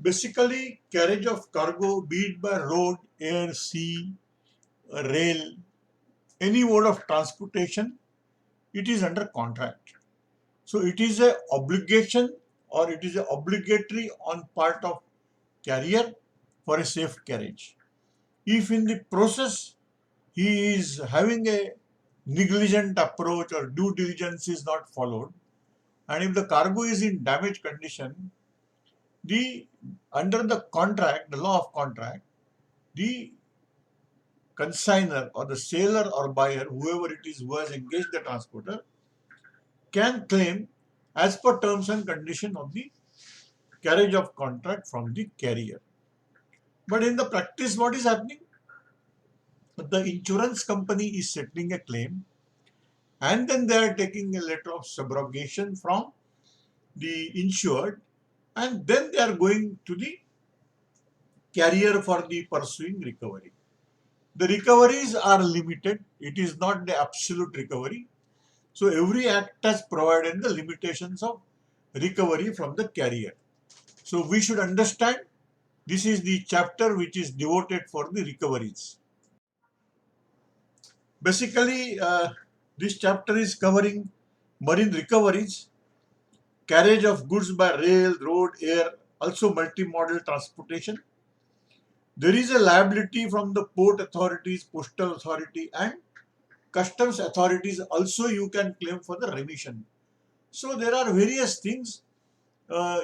Basically, carriage of cargo, be it by road, air, sea, rail, any mode of transportation, it is under contract. So it is a obligation or it is a obligatory on part of carrier for a safe carriage. If in the process he is having a negligent approach or due diligence is not followed, and if the cargo is in damaged condition, the under the contract, the law of contract, the consigner or the seller or buyer, whoever it is who has engaged the transporter, can claim as per terms and condition of the carriage of contract from the carrier. But in the practice, what is happening? The insurance company is settling a claim and then they are taking a letter of subrogation from the insured and then they are going to the carrier for the pursuing recovery. The recoveries are limited. It is not the absolute recovery. So every act has provided the limitations of recovery from the carrier. So we should understand this is the chapter which is devoted for the recoveries. Basically, this chapter is covering marine recoveries, carriage of goods by rail, road, air, also multimodal transportation. There is a liability from the port authorities, postal authority, and customs authorities. Also, you can claim for the remission. So there are various things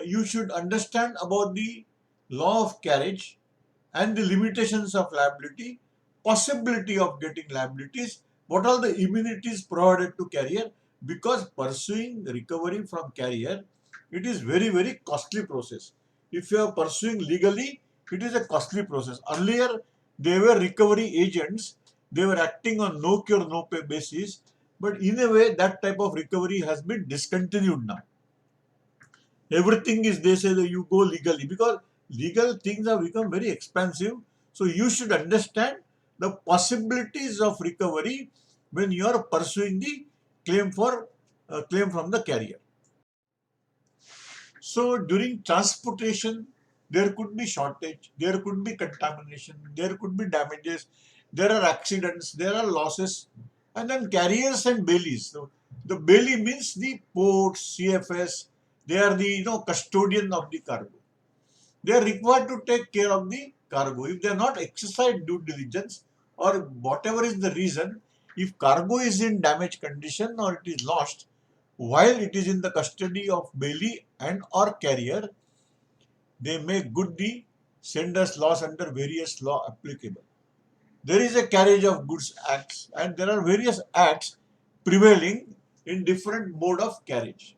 you should understand about the law of carriage and the limitations of liability, possibility of getting liabilities, what are the immunities provided to carrier, because pursuing recovery from carrier, it is very costly process. If you are pursuing legally, it is a costly process. Earlier, they were recovery agents, they were acting on no cure, no pay basis, but in a way, that type of recovery has been discontinued now. Everything is, they say that you go legally because legal things have become very expensive. So you should understand the possibilities of recovery when you are pursuing the claim from the carrier. So during transportation, there could be shortage, there could be contamination, there could be damages, there are accidents, there are losses, and then carriers and bailies. So the bailie means the ports, CFS, they are the custodian of the cargo. They are required to take care of the cargo. If they are not exercise due diligence or whatever is the reason, if cargo is in damaged condition or it is lost while it is in the custody of bailee and or carrier, they may good the sender's loss under various law applicable. There is a Carriage of Goods Acts and there are various acts prevailing in different mode of carriage.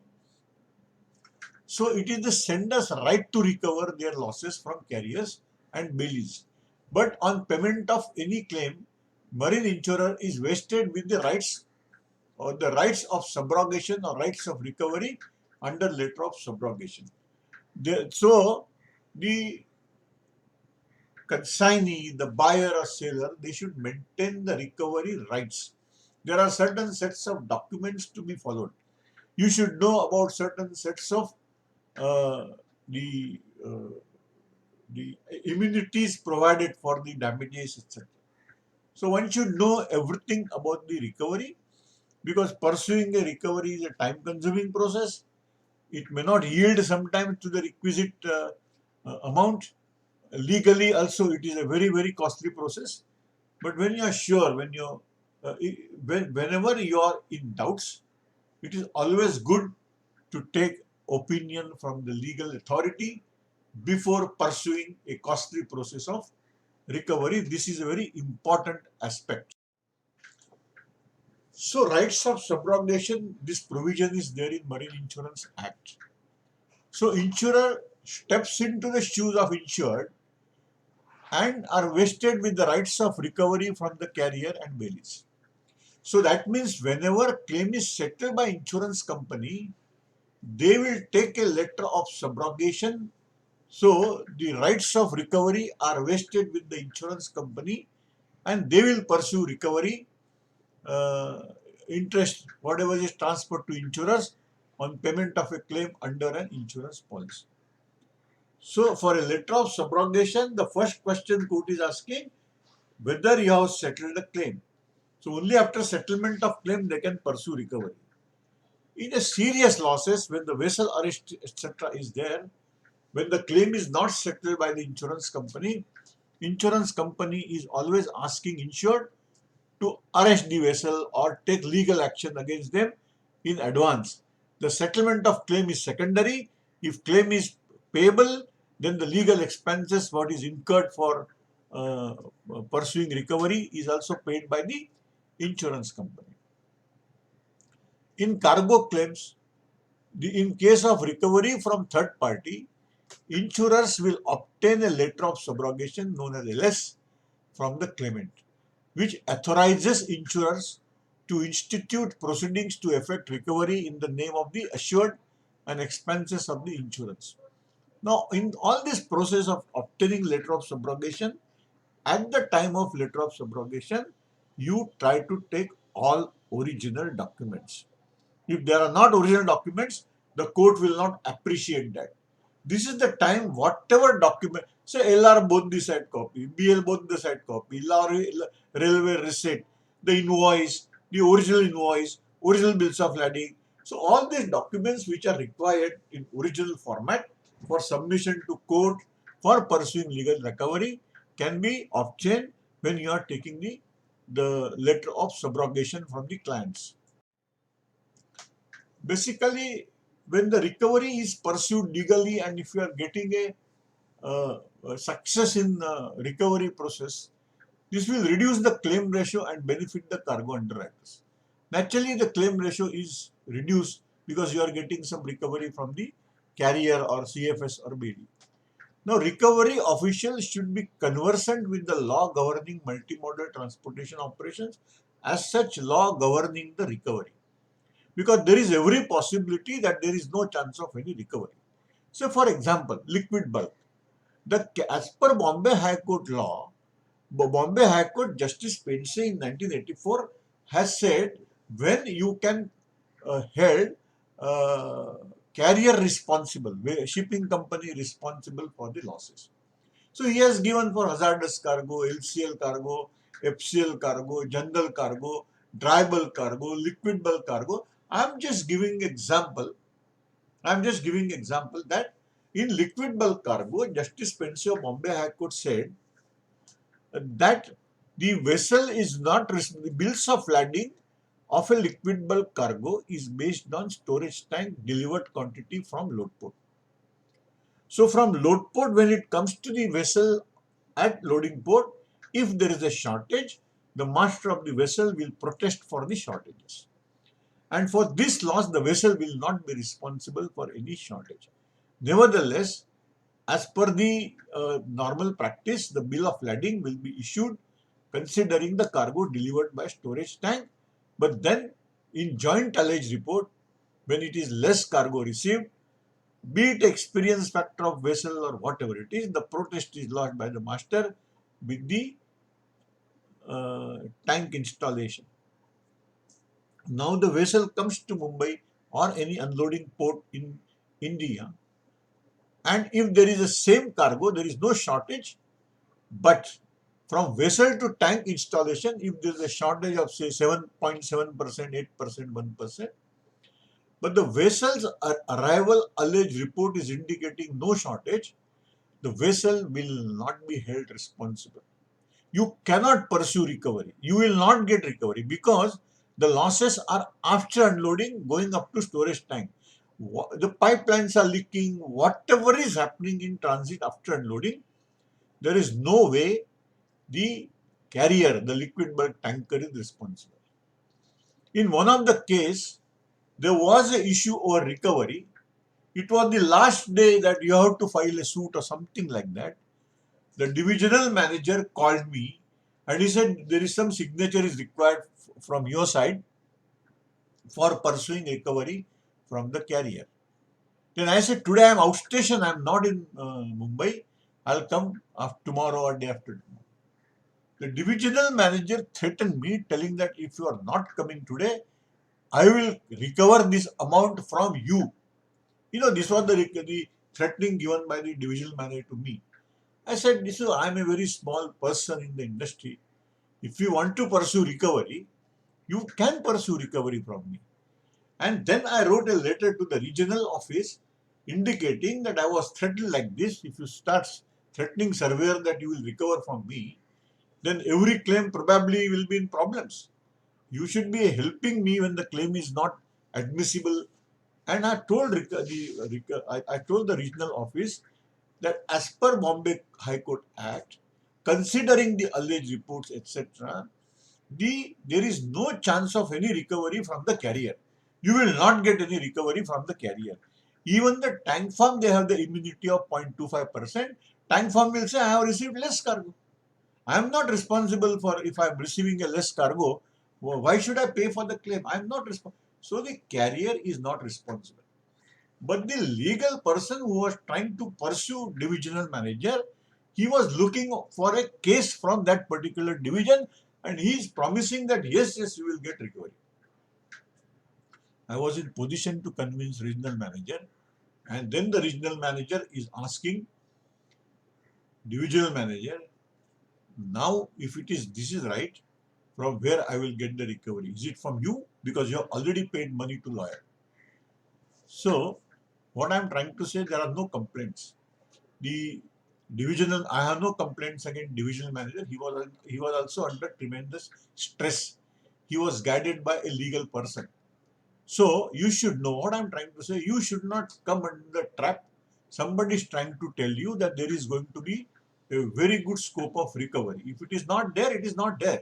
So it is the sender's right to recover their losses from carriers and bailies. But on payment of any claim, marine insurer is vested with the rights or the rights of subrogation or rights of recovery under letter of subrogation. So the consignee, the buyer or seller, they should maintain the recovery rights. There are certain sets of documents to be followed. You should know about certain sets of uh, the uh, the immunities provided for the damages, etc. So one should know everything about the recovery because pursuing a recovery is a time-consuming process. It may not yield sometimes to the requisite amount. Legally, also, it is a very costly process. But when you are sure, whenever you are in doubts, it is always good to take opinion from the legal authority before pursuing a costly process of recovery. This is a very important aspect. So, rights of subrogation, this provision is there in Marine Insurance Act. So, insurer steps into the shoes of insured and are vested with the rights of recovery from the carrier and bailies. So that means whenever claim is settled by insurance company, they will take a letter of subrogation. So the rights of recovery are vested with the insurance company and they will pursue recovery, interest, whatever is transferred to insurers on payment of a claim under an insurance policy. So for a letter of subrogation, the first question court is asking whether you have settled the claim. So only after settlement of claim they can pursue recovery. In a serious losses, when the vessel arrest etc. is there, when the claim is not settled by the insurance company is always asking insured to arrest the vessel or take legal action against them in advance. The settlement of claim is secondary. If claim is payable, then the legal expenses what is incurred for uh, pursuing recovery is also paid by the insurance company. In cargo claims, in case of recovery from third party, insurers will obtain a letter of subrogation known as LS from the claimant, which authorizes insurers to institute proceedings to effect recovery in the name of the assured and expenses of the insurance. Now, in all this process of obtaining letter of subrogation, at the time of letter of subrogation, you try to take all original documents. If there are not original documents, the court will not appreciate that. This is the time whatever document, say LR both the side copy, BL both the side copy, railway receipt, the invoice, the original bills of lading. So all these documents which are required in original format for submission to court for pursuing legal recovery can be obtained when you are taking the letter of subrogation from the clients. Basically, when the recovery is pursued legally and if you are getting a success in recovery process, this will reduce the claim ratio and benefit the cargo underwriters. Naturally, the claim ratio is reduced because you are getting some recovery from the carrier or CFS or BD. Now, recovery officials should be conversant with the law governing multimodal transportation operations, as such law governing the recovery, because there is every possibility that there is no chance of any recovery. So, for example, liquid bulk. As per Bombay High Court law, Bombay High Court Justice Pensey in 1984 has said when you can held uh, carrier responsible, shipping company responsible for the losses. So he has given for hazardous cargo, LCL cargo, FCL cargo, general cargo, dry bulk cargo, liquid bulk cargo. I'm just giving example. I'm just giving example that in liquid bulk cargo, Justice Pensy of Bombay High Court said that the vessel is not the bills of lading of a liquid bulk cargo is based on storage tank delivered quantity from load port. So from load port, when it comes to the vessel at loading port, if there is a shortage, the master of the vessel will protest for the shortages. And for this loss, the vessel will not be responsible for any shortage. Nevertheless, as per the normal practice, the bill of lading will be issued considering the cargo delivered by storage tank. But then in joint allege report, when it is less cargo received, be it experience factor of vessel or whatever it is, the protest is lodged by the master with the tank installation. Now the vessel comes to Mumbai or any unloading port in India, and if there is a same cargo, there is no shortage, but from vessel to tank installation, if there is a shortage of say 7.7%, 8%, 1%, but the vessel's arrival alleged report is indicating no shortage, the vessel will not be held responsible. You cannot pursue recovery. You will not get recovery because the losses are after unloading going up to storage tank. The pipelines are leaking, whatever is happening in transit after unloading, there is no way the carrier, the liquid bulk tanker is responsible. In one of the case, there was an issue over recovery. It was the last day that you have to file a suit or something like that. The divisional manager called me and he said there is some signature is required from your side for pursuing recovery from the carrier. Then I said, today I am outstation, I am not in Mumbai. I'll come tomorrow or day after tomorrow. The divisional manager threatened me, telling that if you are not coming today, I will recover this amount from you. You know, this was the threatening given by the divisional manager to me. I said, this is, I'm a very small person in the industry. If you want to pursue recovery, you can pursue recovery from me. And then I wrote a letter to the regional office indicating that I was threatened like this. If you start threatening surveyor that you will recover from me, then every claim probably will be in problems. You should be helping me when the claim is not admissible. And I told I told the regional office that as per Bombay High Court Act, considering the alleged reports, etc., there is no chance of any recovery from the carrier. You will not get any recovery from the carrier. Even the tank farm, they have the immunity of 0.25%. Tank farm will say, I have received less cargo. I am not responsible for if I am receiving a less cargo. Why should I pay for the claim? I am not responsible. So the carrier is not responsible. But the legal person who was trying to pursue divisional manager, he was looking for a case from that particular division and he is promising that yes, you will get recovery. I was in position to convince regional manager, and then the regional manager is asking divisional manager, now if this is right, from where I will get the recovery? Is it from you? Because you have already paid money to lawyer. So what I am trying to say, there are no complaints. The divisional, I have no complaints against divisional manager. He was also under tremendous stress. He was guided by a legal person. So you should know what I'm trying to say. You should not come under the trap. Somebody is trying to tell you that there is going to be a very good scope of recovery. If it is not there, it is not there.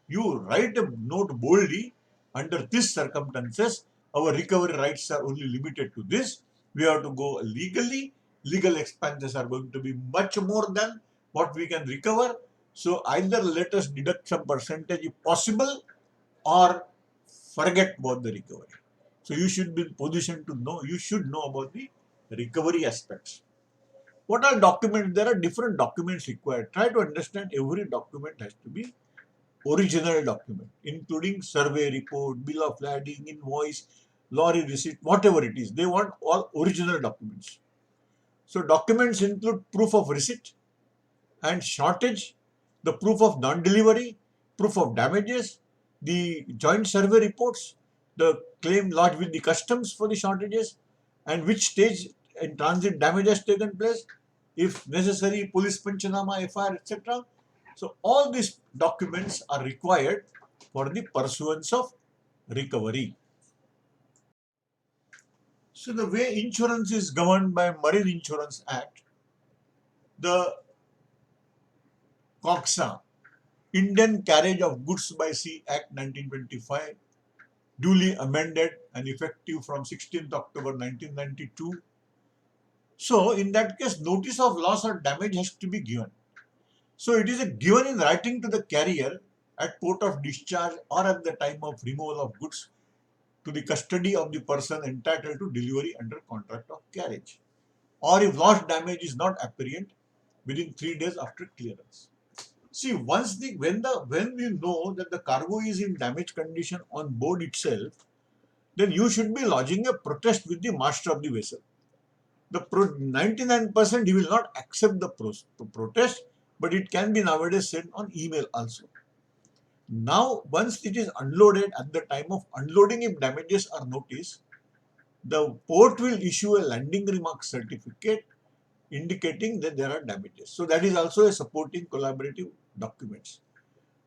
You write a note boldly, under these circumstances, our recovery rights are only limited to this. We have to go legally. Legal expenses are going to be much more than what we can recover. So either let us deduct some percentage if possible, or forget about the recovery. So you should be in position to know, you should know about the recovery aspects. What are documents? There are different documents required. Try to understand every document has to be original document, including survey report, bill of lading, invoice, lorry receipt, whatever it is. They want all original documents. So documents include proof of receipt and shortage, the proof of non-delivery, proof of damages, the joint survey reports, the claim lodged with the customs for the shortages, and which stage in transit damage has taken place, if necessary, police panchanama, FIR, etc. So all these documents are required for the pursuance of recovery. So the way insurance is governed by Marine Insurance Act, the COXA, Indian Carriage of Goods by Sea Act 1925, duly amended and effective from 16th October 1992. So in that case, notice of loss or damage has to be given. So it is given in writing to the carrier at port of discharge or at the time of removal of goods to the custody of the person entitled to delivery under contract of carriage, or if loss damage is not apparent within 3 days after clearance. See, when we know that the cargo is in damaged condition on board itself, then you should be lodging a protest with the master of the vessel. The 99% he will not accept the protest, but it can be nowadays sent on email also. Now, once it is unloaded, at the time of unloading, if damages are noticed, the port will issue a landing remark certificate indicating that there are damages. So that is also a supporting collaborative documents.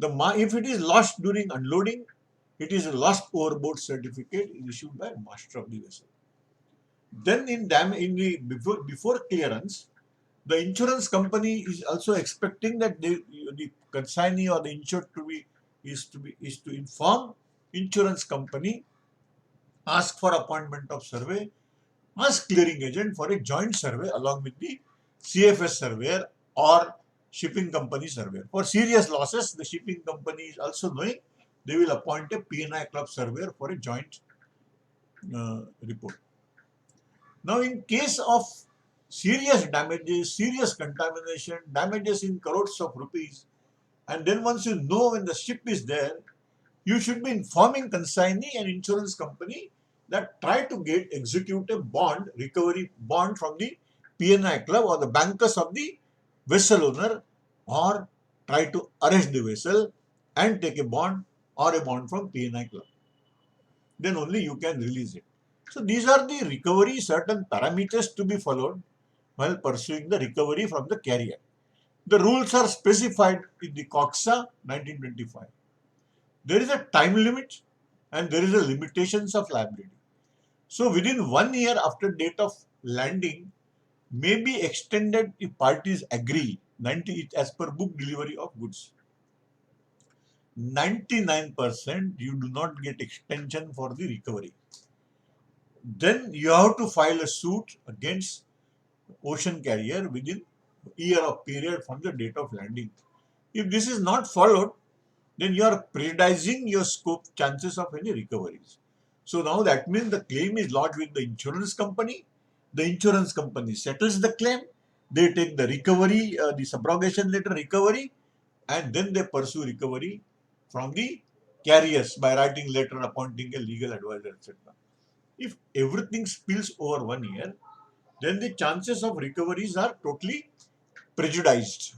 If it is lost during unloading, it is a lost overboard certificate issued by master of the vessel. Then before clearance, the insurance company is also expecting that the consignee or the insured is to inform insurance company, ask for appointment of survey, ask clearing agent for a joint survey along with the CFS surveyor or shipping company surveyor. For serious losses, the shipping company is also knowing, they will appoint a P&I club surveyor for a joint report. Now, in case of serious damages, serious contamination, damages in crores of rupees, and then once you know when the ship is there, you should be informing consignee and insurance company that try to get execute a bond, recovery bond from the P&I club or the bankers of the vessel owner, or try to arrest the vessel and take a bond or a bond from P&I club. Then only you can release it. So these are the recovery certain parameters to be followed while pursuing the recovery from the carrier. The rules are specified in the COXA 1925. There is a time limit and there is a limitations of liability. So within 1 year after date of landing may be extended if parties agree 90 as per book delivery of goods. 99% you do not get extension for the recovery. Then you have to file a suit against ocean carrier within year of period from the date of landing. If this is not followed, then you are prejudicing your scope chances of any recoveries. So now that means the claim is lodged with the insurance company. The insurance company settles the claim. They take the recovery, the subrogation letter recovery, and then they pursue recovery from the carriers by writing letter, appointing a legal advisor, etc. If everything spills over 1 year, then the chances of recoveries are totally prejudiced.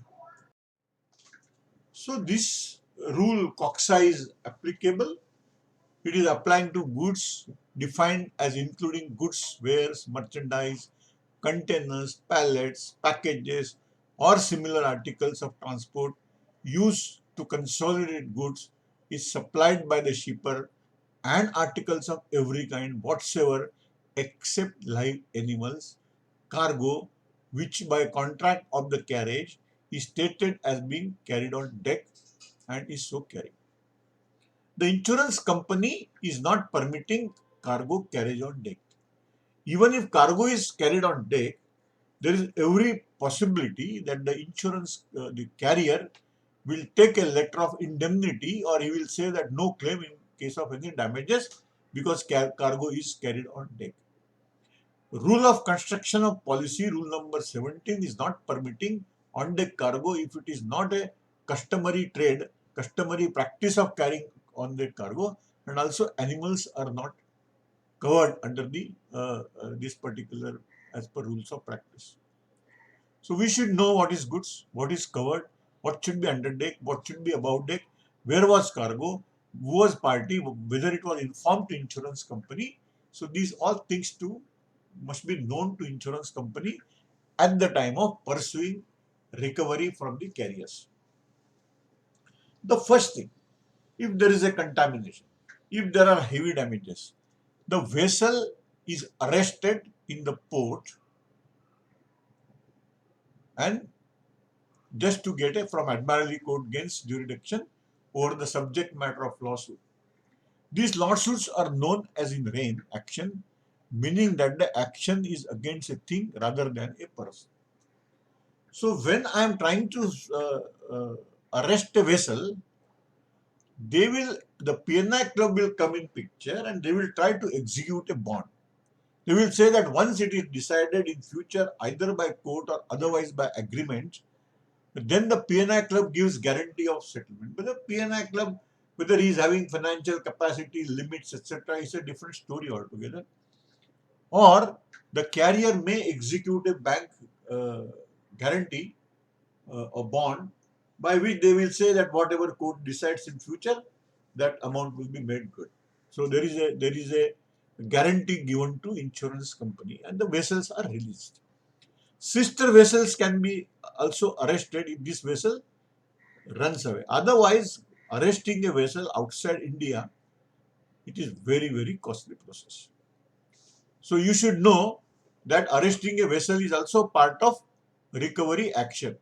So this rule COXA is applicable. It is applying to goods defined as including goods, wares, merchandise, containers, pallets, packages, or similar articles of transport used to consolidate goods is supplied by the shipper, and articles of every kind whatsoever except live animals, cargo, which by contract of the carriage is stated as being carried on deck and is so carried. The insurance company is not permitting cargo carriage on deck. Even if cargo is carried on deck, there is every possibility that the insurance, the carrier will take a letter of indemnity, or he will say that no claim in case of any damages because cargo is carried on deck. Rule of construction of policy, rule number 17, is not permitting on deck cargo if it is not a customary trade, customary practice of carrying on deck cargo, and also animals are not covered under the this particular as per rules of practice. So we should know what is goods, what is covered, what should be under deck, what should be above deck, where was cargo, who was party, whether it was informed to insurance company. So these all things too must be known to insurance company at the time of pursuing recovery from the carriers. The first thing, if there is a contamination, if there are heavy damages, the vessel is arrested in the port and just to get a from Admiralty Court gains jurisdiction over the subject matter of lawsuit. These lawsuits are known as in rem action, meaning that the action is against a thing rather than a person. So when I am trying to arrest a vessel, the P&I club will come in picture and they will try to execute a bond. They will say that once it is decided in future either by court or otherwise by agreement, then the P&I club gives guarantee of settlement. But the P&I club, whether he is having financial capacity, limits, etc., is a different story altogether. Or the carrier may execute a bank guarantee, a bond, by which they will say that whatever court decides in future, that amount will be made good. So there is a guarantee given to insurance company, and the vessels are released. Sister vessels can be also arrested if this vessel runs away. Otherwise, arresting a vessel outside India, it is very costly process. So you should know that arresting a vessel is also part of recovery action.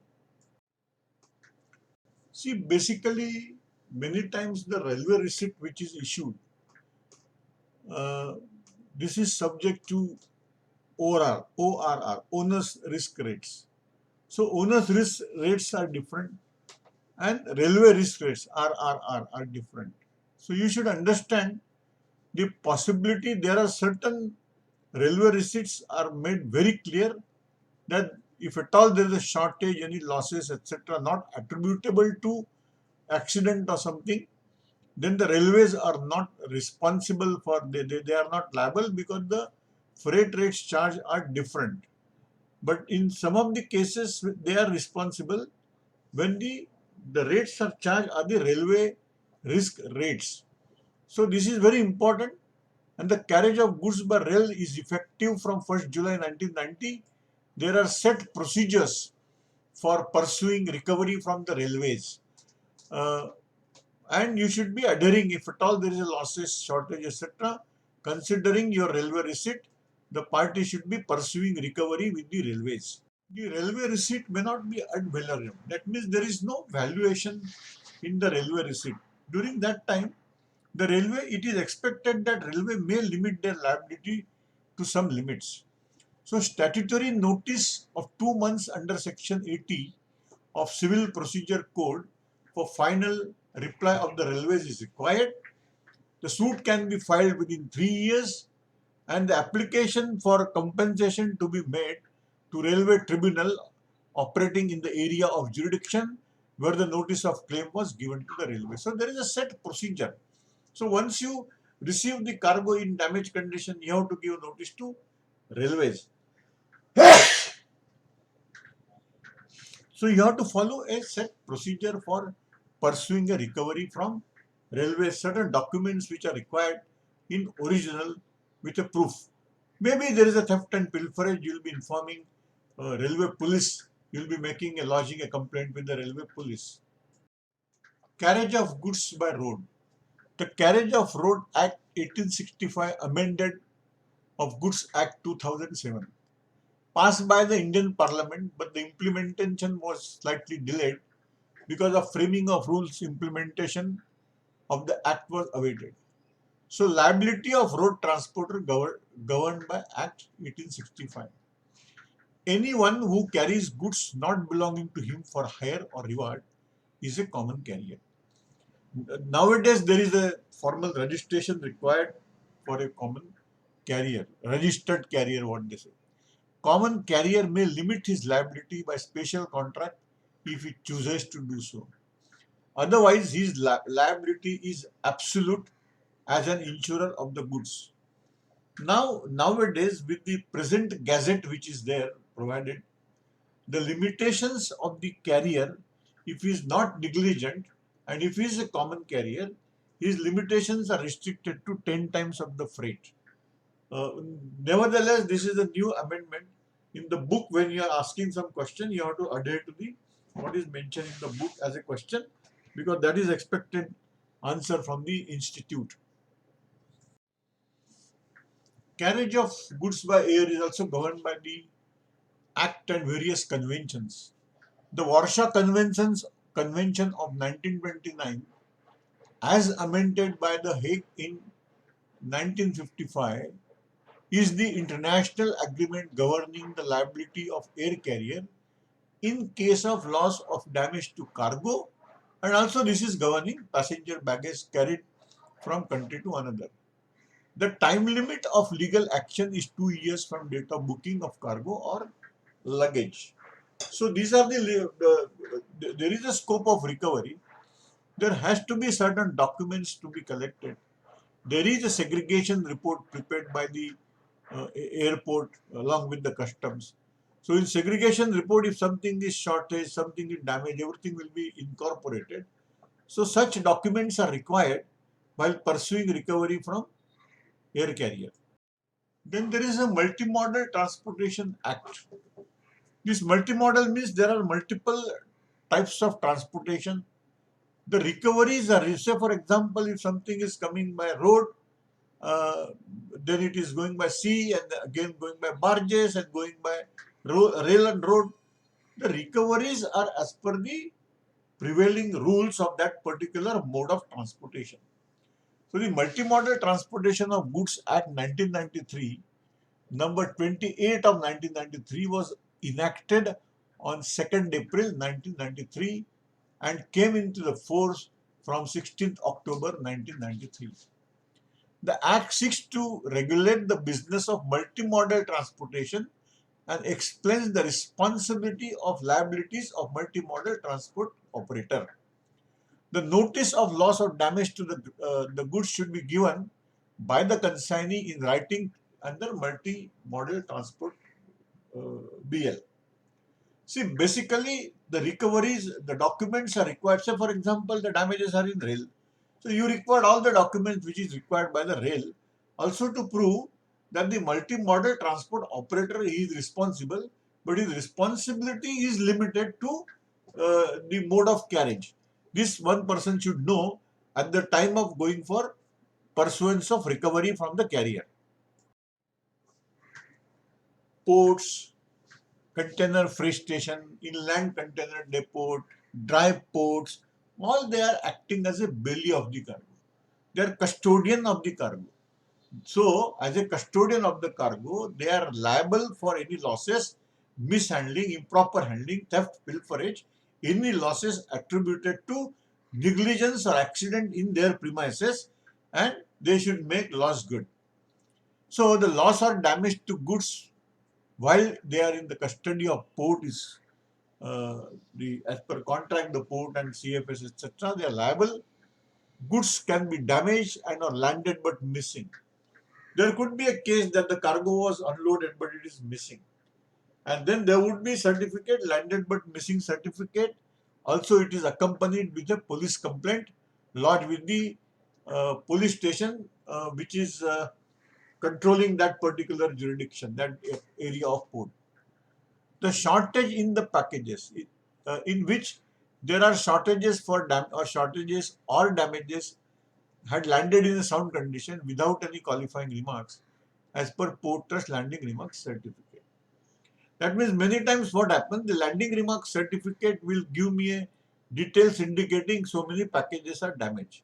See, basically, many times the railway receipt which is issued, uh, this is subject to ORR, owners risk rates. So owners risk rates are different and railway risk rates RRR are different. So you should understand the possibility. There are certain railway receipts are made very clear that if at all there is a shortage, any losses, etc., not attributable to accident or something, then the railways are not responsible for, they are not liable because the freight rates charged are different. But in some of the cases, they are responsible when the rates are charged are the railway risk rates. So this is very important. And the carriage of goods by rail is effective from 1st July 1990. There are set procedures for pursuing recovery from the railways. Uh, and you should be adhering if at all there is a losses, shortage, etc. Considering your railway receipt, the party should be pursuing recovery with the railways. The railway receipt may not be ad valorem. That means there is no valuation in the railway receipt. During that time, the railway, it is expected that railway may limit their liability to some limits. So statutory notice of 2 months under section 80 of Civil Procedure Code for final reply of the railways is required. The suit can be filed within 3 years and the application for compensation to be made to railway tribunal operating in the area of jurisdiction where the notice of claim was given to the railway. So there is a set procedure. So once you receive the cargo in damaged condition, you have to give notice to railways. So you have to follow a set procedure for pursuing a recovery from railways. Certain documents which are required in original with a proof. Maybe there is a theft and pilferage, you will be informing railway police, you will be making a lodging a complaint with the railway police. Carriage of goods by road. The Carriage of Road Act 1865 amended of Goods Act 2007 passed by the Indian Parliament, but the implementation was slightly delayed because of framing of rules. Implementation of the act was awaited. So liability of road transporter governed by Act 1865. Anyone who carries goods not belonging to him for hire or reward is a common carrier. Nowadays, there is a formal registration required for a common carrier, registered carrier, what they say. Common carrier may limit his liability by special contract if he chooses to do so. Otherwise, his liability is absolute as an insurer of the goods. Nowadays, with the present gazette which is there provided, the limitations of the carrier, if he is not negligent and if he is a common carrier, his limitations are restricted to 10 times of the freight. Uh, Nevertheless, this is a new amendment. In the book, when you are asking some question, you have to adhere to the what is mentioned in the book as a question, because that is expected answer from the institute. Carriage of goods by air is also governed by the Act and various conventions. The Warsaw Convention of 1929, as amended by the Hague in 1955, is the international agreement governing the liability of air carrier in case of loss of damage to cargo, and also this is governing passenger baggage carried from country to another. The time limit of legal action is 2 years from date of booking of cargo or luggage. So these are there is a scope of recovery. There has to be certain documents to be collected. There is a segregation report prepared by the airport along with the customs. So in segregation report, if something is shortage, something is damaged, everything will be incorporated. So such documents are required while pursuing recovery from air carrier. Then there is a Multimodal Transportation Act. This multimodal means there are multiple types of transportation. The recoveries are, say for example, if something is coming by road, uh, then it is going by sea and again going by barges and going by rail and road. The recoveries are as per the prevailing rules of that particular mode of transportation. So the Multimodal Transportation of Goods Act 1993, number 28 of 1993, was enacted on 2nd April 1993 and came into the force from 16th October 1993. The Act seeks to regulate the business of multimodal transportation and explains the responsibility of liabilities of multimodal transport operator. The notice of loss or damage to the goods should be given by the consignee in writing under multimodal transport BL. See, basically, the recoveries, the documents are required. Say, for example, the damages are in rail. So, you require all the documents which is required by the rail, also to prove that the multimodal transport operator is responsible, but his responsibility is limited to the mode of carriage. This one person should know at the time of going for pursuance of recovery from the carrier. Ports, container freight station, inland container depot, dry ports, all they are acting as a belly of the cargo. They are custodian of the cargo. So, as a custodian of the cargo, they are liable for any losses, mishandling, improper handling, theft, pilferage, any losses attributed to negligence or accident in their premises, and they should make loss good. So, the loss or damage to goods while they are in the custody of port is as per contract, the port and CFS, etc., they are liable. Goods can be damaged and or landed but missing. There could be a case that the cargo was unloaded but it is missing. And then there would be certificate, landed but missing certificate. Also, it is accompanied with a police complaint lodged with the police station which is controlling that particular jurisdiction, that area of port. The shortage in the packages, in which there are shortages for shortages or damages had landed in a sound condition without any qualifying remarks as per Port Trust Landing Remarks Certificate. That means many times what happens, the landing remarks certificate will give me a details indicating so many packages are damaged.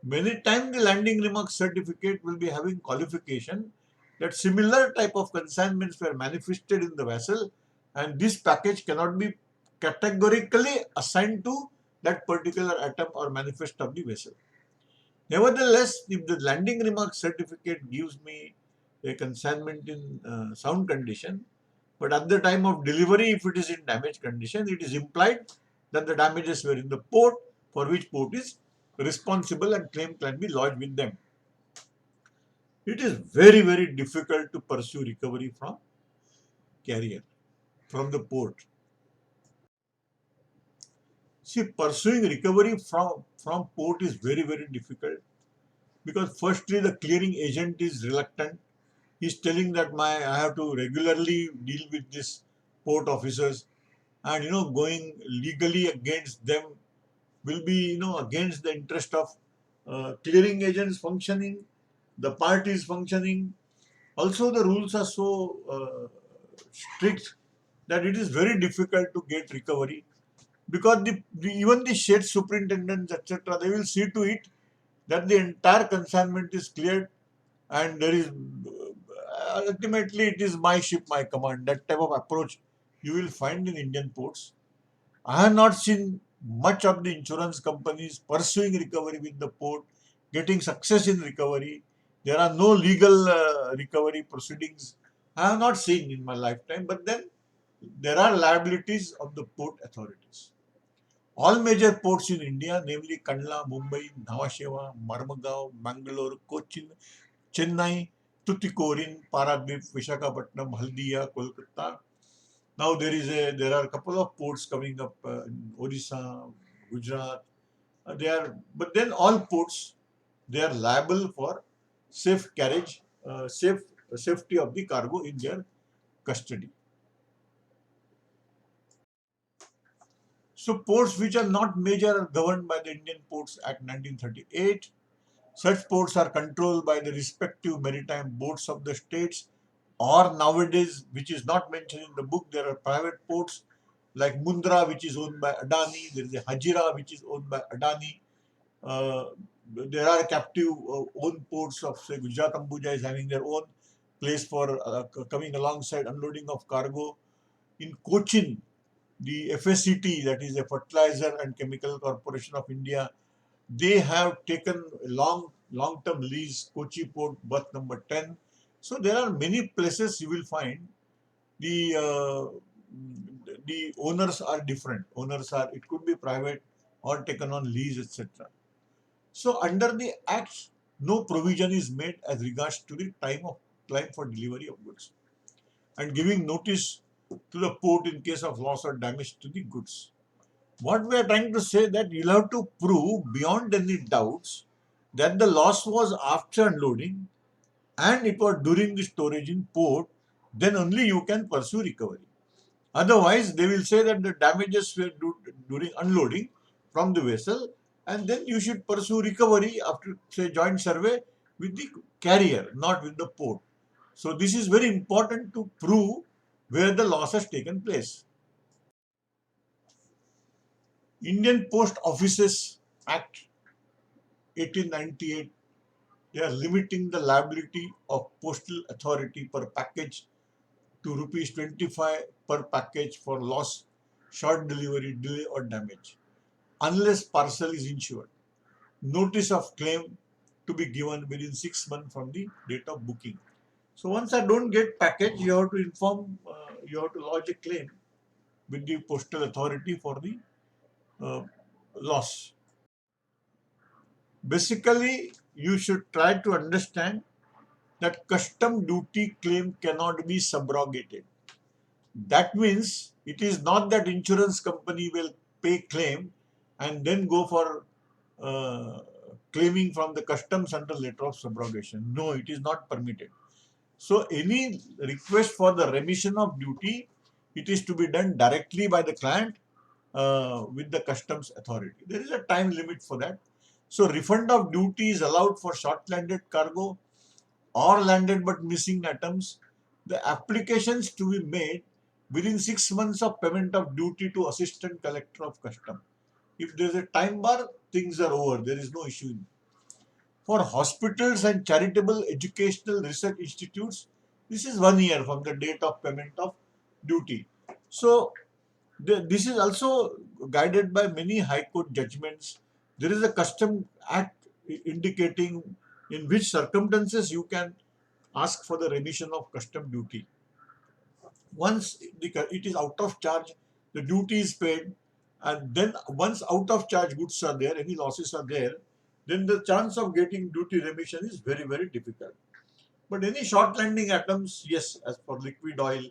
Many times the landing remarks certificate will be having qualification that similar type of consignments were manifested in the vessel and this package cannot be categorically assigned to that particular atom or manifest of the vessel. Nevertheless, if the landing remark certificate gives me a consignment in sound condition, but at the time of delivery, if it is in damaged condition, it is implied that the damages were in the port, for which port is responsible and claim can be lodged with them. It is very, very difficult to pursue recovery from carrier, from the port. See, pursuing recovery from port is very, very difficult because firstly, the clearing agent is reluctant. He's telling that I have to regularly deal with this port officers, and going legally against them will be against the interest of clearing agents functioning, the parties functioning. Also, the rules are so strict that it is very difficult to get recovery because even the shed superintendents, etc., they will see to it that the entire consignment is cleared and there is ultimately it is my ship, my command. That type of approach you will find in Indian ports. I have not seen much of the insurance companies pursuing recovery with the port, getting success in recovery. There are no legal recovery proceedings. I have not seen in my lifetime, but then there are liabilities of the port authorities. All major ports in India, namely Kandla, Mumbai, Nhava Sheva, Marmagaon, Mangalore, Cochin, Chennai, Tuticorin, Paradip, Visakhapatnam, Haldia, Kolkata. Now there are a couple of ports coming up in Odisha, Gujarat. But then all ports they are liable for safe carriage, safety of the cargo in their custody. So ports which are not major are governed by the Indian Ports Act 1938. Such ports are controlled by the respective maritime boards of the states, or nowadays, which is not mentioned in the book, there are private ports like Mundra, which is owned by Adani. There is a Hajira, which is owned by Adani. Uh, there are captive own ports of, say, Gujarat Ambuja is having their own place for coming alongside unloading of cargo. In Cochin, the FSCT, that is a Fertilizer and Chemical Corporation of India, they have taken a long-term lease, Kochi Port, berth number 10. So there are many places you will find the the owners are different. Owners are, it could be private or taken on lease, etc. So under the Acts, no provision is made as regards to the time for delivery of goods. and giving notice to the port in case of loss or damage to the goods. What we are trying to say that you'll have to prove beyond any doubts that the loss was after unloading and it was during the storage in port, then only you can pursue recovery. Otherwise, they will say that the damages were during unloading from the vessel, and then you should pursue recovery after, say, joint survey with the carrier, not with the port. So this is very important to prove where the loss has taken place. Indian Post Offices Act 1898, they are limiting the liability of Postal Authority per package to rupees 25 per package for loss, short delivery, delay or damage, unless parcel is insured. Notice of claim to be given within 6 months from the date of booking. So once I don't get package, you have to inform, you have to lodge a claim with the Postal Authority for the uh, loss. Basically, you should try to understand that custom duty claim cannot be subrogated. That means it is not that insurance company will pay claim and then go for uh, claiming from the customs under letter of subrogation. No, it is not permitted. So any request for the remission of duty, it is to be done directly by the client with the customs authority. There is a time limit for that. So refund of duty is allowed for short landed cargo or landed but missing items. The applications to be made within 6 months of payment of duty to Assistant Collector of Custom. If there is a time bar, things are over. There is no issue. For hospitals and charitable educational research institutes, this is 1 year from the date of payment of duty. So this is also guided by many High Court judgments. There is a Custom Act indicating in which circumstances you can ask for the remission of custom duty. Once it is out of charge, the duty is paid, and then once out of charge goods are there, any losses are there, then the chance of getting duty remission is very, very difficult. But any short landing items, yes, as for liquid oil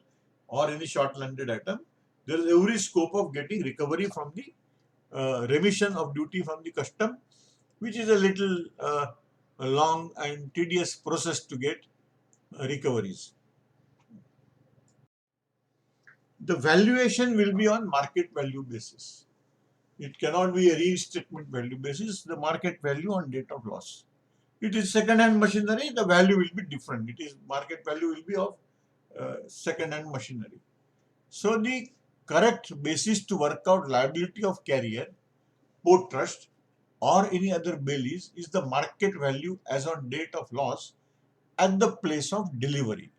or any short landed item, there is every scope of getting recovery from the remission of duty from the custom, which is a little long and tedious process to get recoveries. The valuation will be on market value basis. It cannot be a reinstatement value basis, the market value on date of loss. It is second-hand machinery, the value will be different. It is market value will be of second-hand machinery. So the correct basis to work out liability of carrier, port trust or any other bailees is the market value as on date of loss at the place of delivery,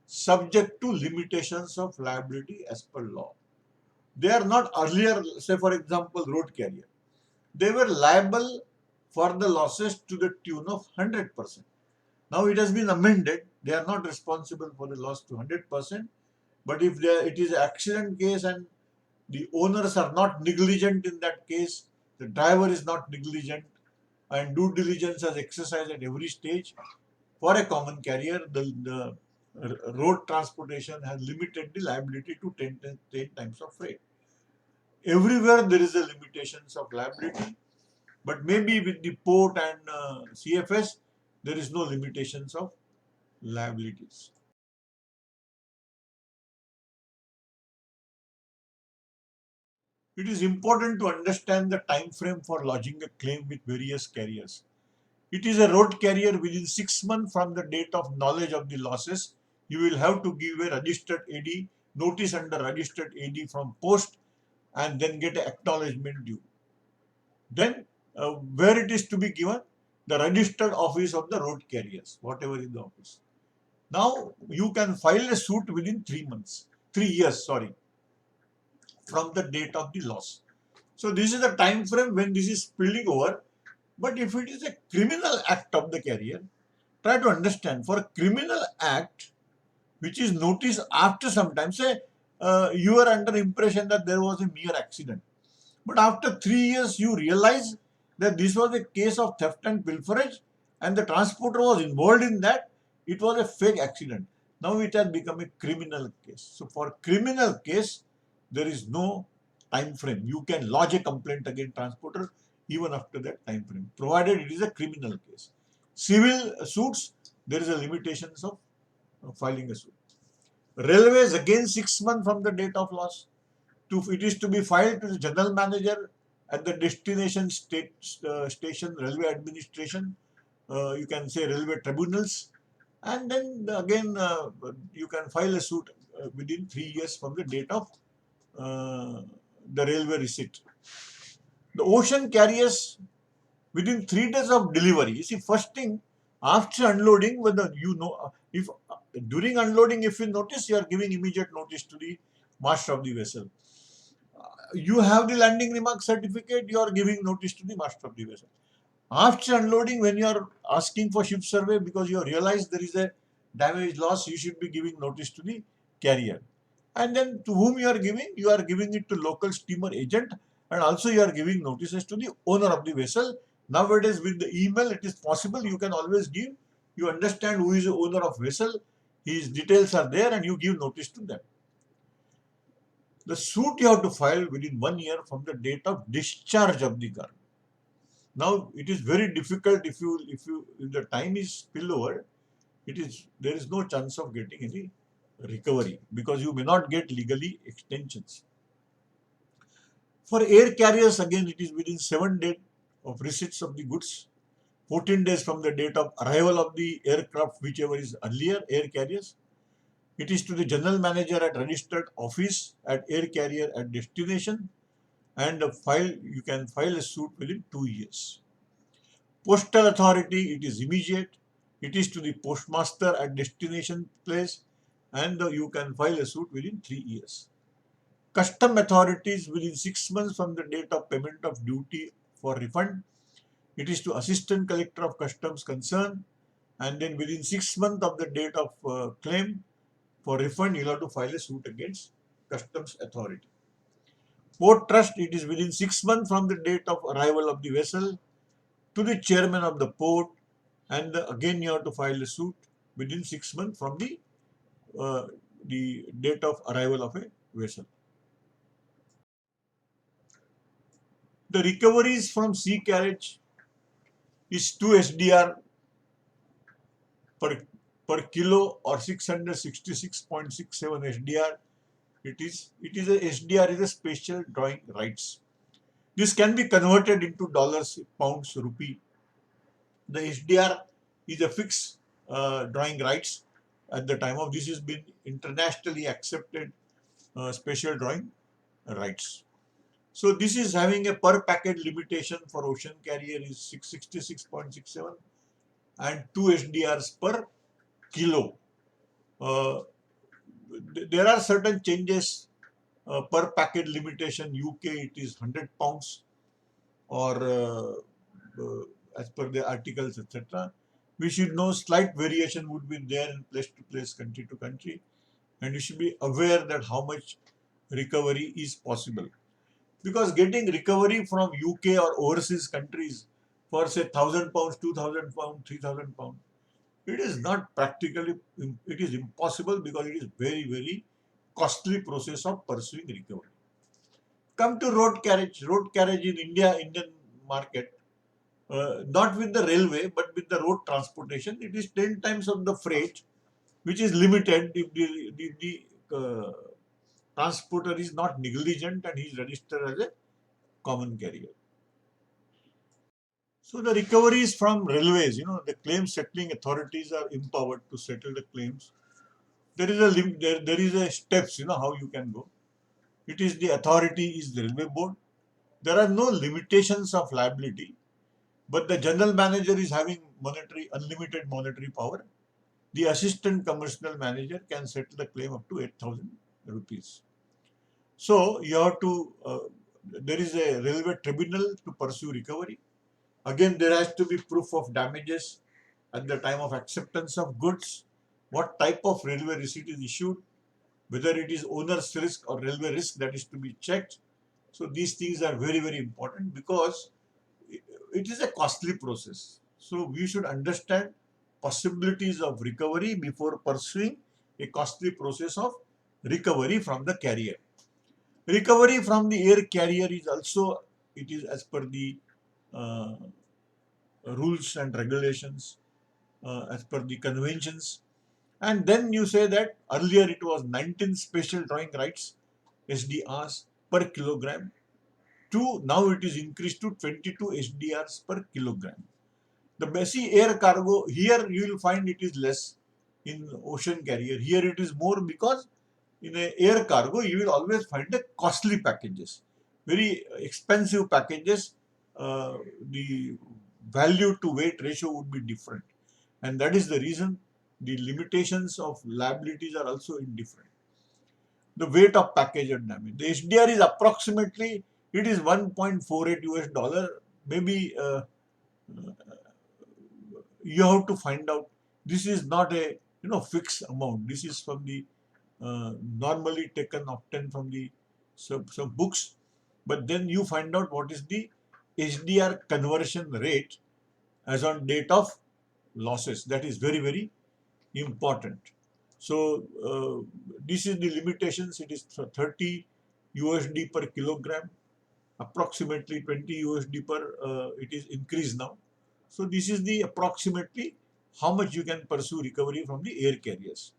subject to limitations of liability as per law. They are not earlier, say for example, road carrier. They were liable for the losses to the tune of 100%. Now it has been amended. They are not responsible for the loss to 100%. But if it is an accident case and the owners are not negligent in that case, the driver is not negligent, and due diligence is exercised at every stage, for a common carrier, the road transportation has limited the liability to 10 times of freight. Everywhere there is a limitations of liability, but maybe with the port and CFS, there is no limitations of liabilities. It is important to understand the time frame for lodging a claim with various carriers. It is a road carrier within 6 months from the date of knowledge of the losses. You will have to give a registered AD, notice under registered AD from post, and then get an acknowledgement due. Then where it is to be given? The registered office of the road carriers, whatever is the office. Now you can file a suit within 3 months, 3 years, sorry, from the date of the loss. So this is the time frame when this is spilling over. But if it is a criminal act of the carrier, try to understand, for a criminal act which is noticed after some time, say you are under impression that there was a mere accident, but after 3 years you realize that this was a case of theft and pilferage and the transporter was involved in that, it was a fake accident. Now it has become a criminal case. So for criminal case, there is no time frame. You can lodge a complaint against transporter even after that time frame, provided it is a criminal case. Civil suits, there is a limitations of filing a suit. Railways, again 6 months from the date of loss. It is to be filed to the general manager at the destination station railway administration. You can say railway tribunals, and then again you can file a suit within 3 years from the date of uh, the railway receipt. The ocean carriers, within 3 days of delivery. You see, first thing, after unloading, whether if during unloading, if you notice, you are giving immediate notice to the master of the vessel. You have the landing remark certificate, you are giving notice to the master of the vessel. After unloading, when you are asking for ship survey because you realize there is a damage loss, you should be giving notice to the carrier. And then to whom you are giving it to local steamer agent, and also you are giving notices to the owner of the vessel. Nowadays with the email, it is possible you can always give, you understand who is the owner of vessel, his details are there, and you give notice to them. The suit you have to file within 1 year from the date of discharge of the cargo. Now it is very difficult if the time is spillover, there is no chance of getting any recovery because you may not get legally extensions. For air carriers, again it is within 7 days of receipts of the goods, 14 days from the date of arrival of the aircraft, whichever is earlier, air carriers. It is to the general manager at registered office at air carrier at destination, and you can file a suit within 2 years. Postal Authority, it is immediate. It is to the postmaster at destination place, and you can file a suit within 3 years. Custom authorities, within 6 months from the date of payment of duty for refund. It is to Assistant Collector of Customs concerned, and then within 6 months of the date of claim for refund, you have to file a suit against Customs Authority. Port Trust, it is within 6 months from the date of arrival of the vessel to the chairman of the port, and again you have to file a suit within 6 months from the date of arrival of a vessel. The recoveries from sea carriage is 2 SDR per kilo or 666.67 SDR. SDR is a special drawing rights. This can be converted into dollars, pounds, rupee. The SDR is a fixed drawing rights at the time of this has been internationally accepted special drawing rights. So this is having a per packet limitation for ocean carrier is 666.67 and 2 SDRs per kilo. There are certain changes per packet limitation. UK it is 100 pounds or as per the articles, etc. We should know slight variation would be there in place to place, country to country, and you should be aware that how much recovery is possible. Because getting recovery from UK or overseas countries for say 1,000 pounds, 2,000 pounds, 3,000 pounds, it is not practically, it is impossible because it is very, very costly process of pursuing recovery. Come to road carriage. Road carriage in India, Indian market, not with the railway, but with the road transportation, it is 10 times of the freight, which is limited if the transporter is not negligent and he is registered as a common carrier. So the recoveries from railways, the claim settling authorities are empowered to settle the claims. There is there is a steps, how you can go. It is the authority is the railway board. There are no limitations of liability, but the general manager is having unlimited monetary power. The assistant commercial manager can settle the claim up to 8,000 rupees. So you have to, there is a railway tribunal to pursue recovery. Again, there has to be proof of damages at the time of acceptance of goods, what type of railway receipt is issued, whether it is owner's risk or railway risk, that is to be checked. So these things are very, very important because it is a costly process. So we should understand possibilities of recovery before pursuing a costly process of recovery from the carrier. Recovery from the air carrier is also, it is as per the uh, rules and regulations, as per the conventions. And then you say that earlier it was 19 special drawing rights SDRs per kilogram, to now it is increased to 22 SDRs per kilogram. The basic air cargo, here you will find it is less in ocean carrier. Here it is more, because in a air cargo you will always find a costly packages, very expensive packages. The value to weight ratio would be different, and that is the reason the limitations of liabilities are also indifferent. The weight of package and damage, the SDR is approximately, it is 1.48 US dollar, maybe. You have to find out, this is not a fixed amount, this is from the normally taken often from the some books, but then you find out what is the SDR conversion rate as on date of losses. That is very, very important. So this is the limitations. It is 30 USD per kilogram, approximately 20 USD per, it is increased now. So this is the approximately how much you can pursue recovery from the air carriers.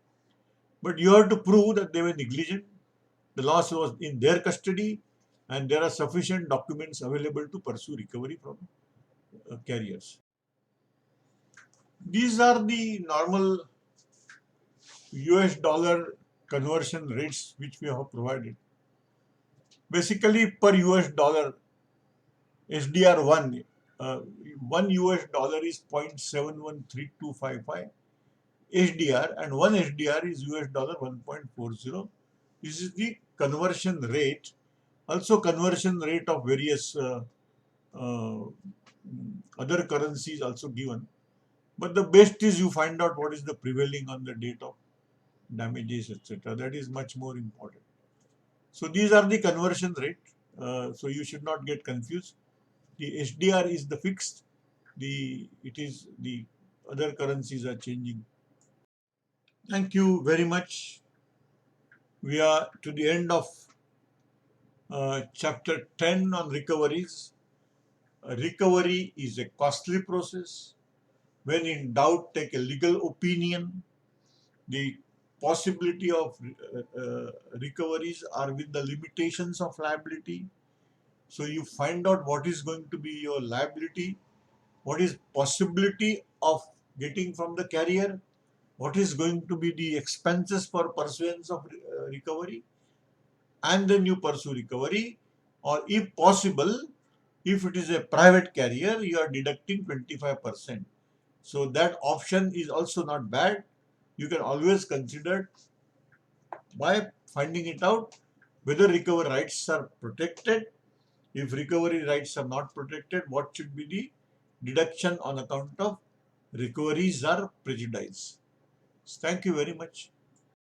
But you have to prove that they were negligent, the loss was in their custody, and there are sufficient documents available to pursue recovery from carriers. These are the normal US dollar conversion rates which we have provided. Basically, per US dollar, SDR1, 1 US dollar is 0.713255 SDR, and 1 SDR is US dollar 1.40. This is the conversion rate. Also, conversion rate of various uh, other currencies also given. But the best is you find out what is the prevailing on the date of damages, etc. That is much more important. So these are the conversion rate. So you should not get confused. The SDR is the fixed. It is the other currencies are changing. Thank you very much. We are to the end of chapter 10 on recoveries. Recovery is a costly process. When in doubt, take a legal opinion. The possibility of recoveries are with the limitations of liability. So you find out what is going to be your liability, what is possibility of getting from the carrier, what is going to be the expenses for pursuance of recovery, and then you pursue recovery. Or if possible, if it is a private carrier, you are deducting 25%. So that option is also not bad. You can always consider by finding it out whether recovery rights are protected. If recovery rights are not protected, what should be the deduction on account of recoveries are prejudice. Thank you very much.